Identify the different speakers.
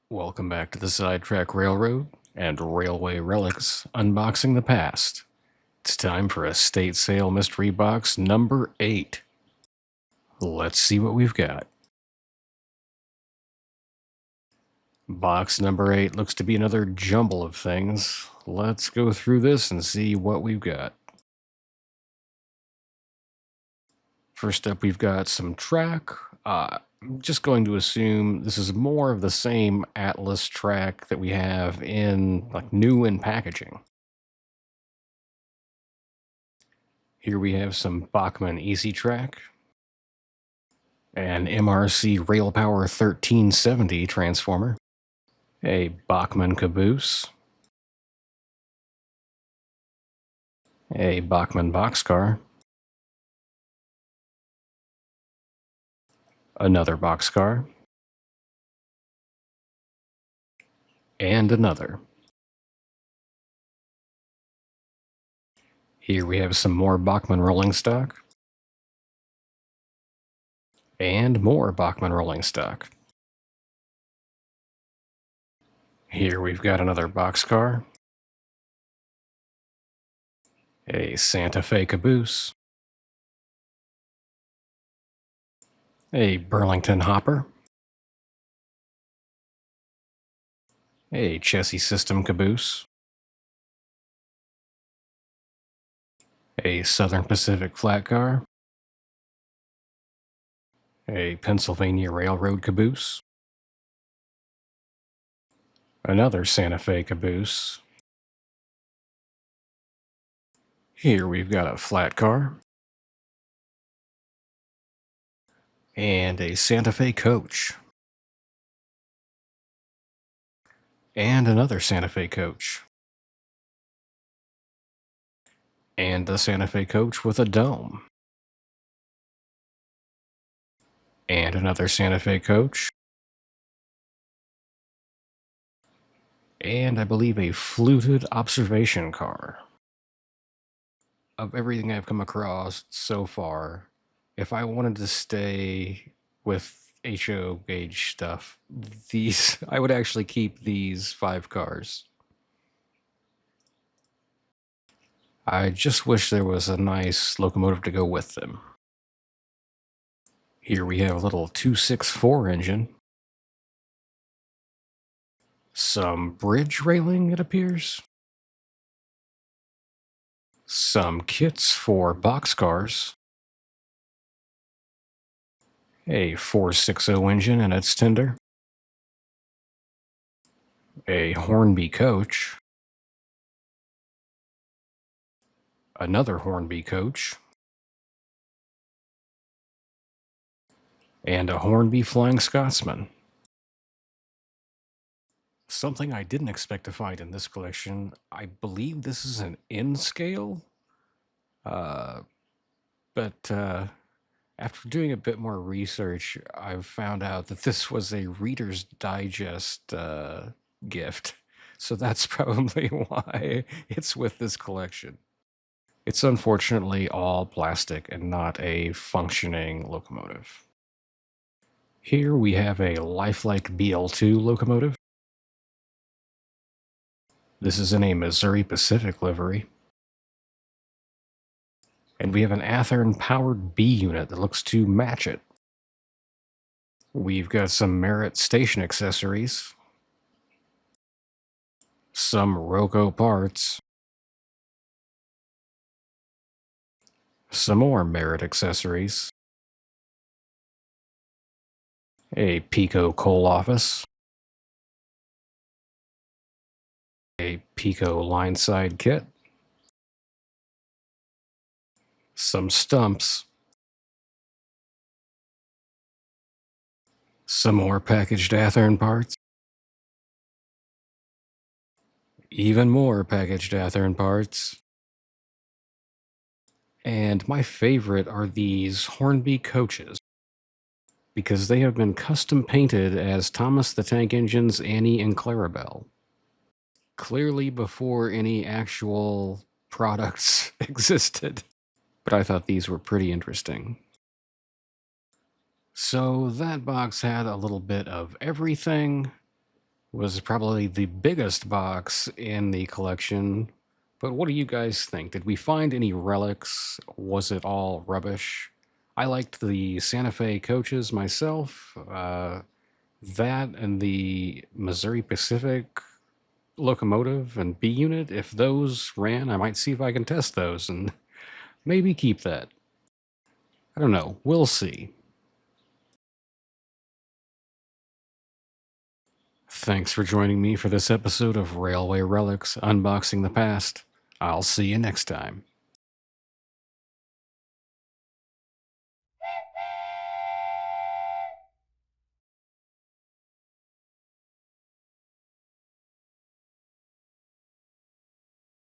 Speaker 1: Welcome back to the Sidetrack Railroad and Railway Relics Unboxing the Past. It's time for Estate Sale Mystery Box number 8. Let's see what we've got. Box number 8 looks to be another jumble of things. Let's go through this and see what we've got. First up, we've got some track. I'm just going to assume this is more of the same Atlas track that we have in new in packaging. Here we have some Bachmann Easy Track, an MRC Rail Power 1370 transformer, a Bachmann Caboose, a Bachmann boxcar, another boxcar, and another. Here we have some more Bachmann rolling stock, and more Bachmann rolling stock. Here we've got another boxcar, a Santa Fe Caboose, a Burlington hopper, a chassis system caboose, a Southern Pacific flat car, a Pennsylvania Railroad caboose, another Santa Fe caboose. Here we've got a flat car, and a Santa Fe coach, and another Santa Fe coach, and a Santa Fe coach with a dome, and another Santa Fe coach, and I believe a fluted observation car. Of everything I've come across so far, if I wanted to stay with HO gauge stuff, I would actually keep these 5 cars. I just wish there was a nice locomotive to go with them. Here we have a little 264 engine. Some bridge railing, it appears. Some kits for boxcars. A 460 engine and its tender. A Hornby coach. Another Hornby coach. And a Hornby Flying Scotsman. Something I didn't expect to find in this collection, I believe this is an N scale, but after doing a bit more research, I've found out that this was a Reader's Digest gift, so that's probably why it's with this collection. It's unfortunately all plastic and not a functioning locomotive. Here we have a lifelike BL2 locomotive. This is in a Missouri Pacific livery. And we have an Athearn-powered B unit that looks to match it. We've got some Merit station accessories, some Roco parts, some more Merit accessories, a Peco coal office, a Peco line-side kit, some stumps, some more packaged Athearn parts, even more packaged Athearn parts, and my favorite are these Hornby coaches, because they have been custom painted as Thomas the Tank Engine's Annie and Clarabelle. Clearly before any actual products existed, but I thought these were pretty interesting. So that box had a little bit of everything. was probably the biggest box in the collection. But what do you guys think? Did we find any relics? Was it all rubbish? I liked the Santa Fe coaches myself. That and the Missouri Pacific locomotive and B unit. If those ran, I might see if I can test those and maybe keep that. I don't know. We'll see. Thanks for joining me for this episode of Railway Relics Unboxing the Past. I'll see you next time.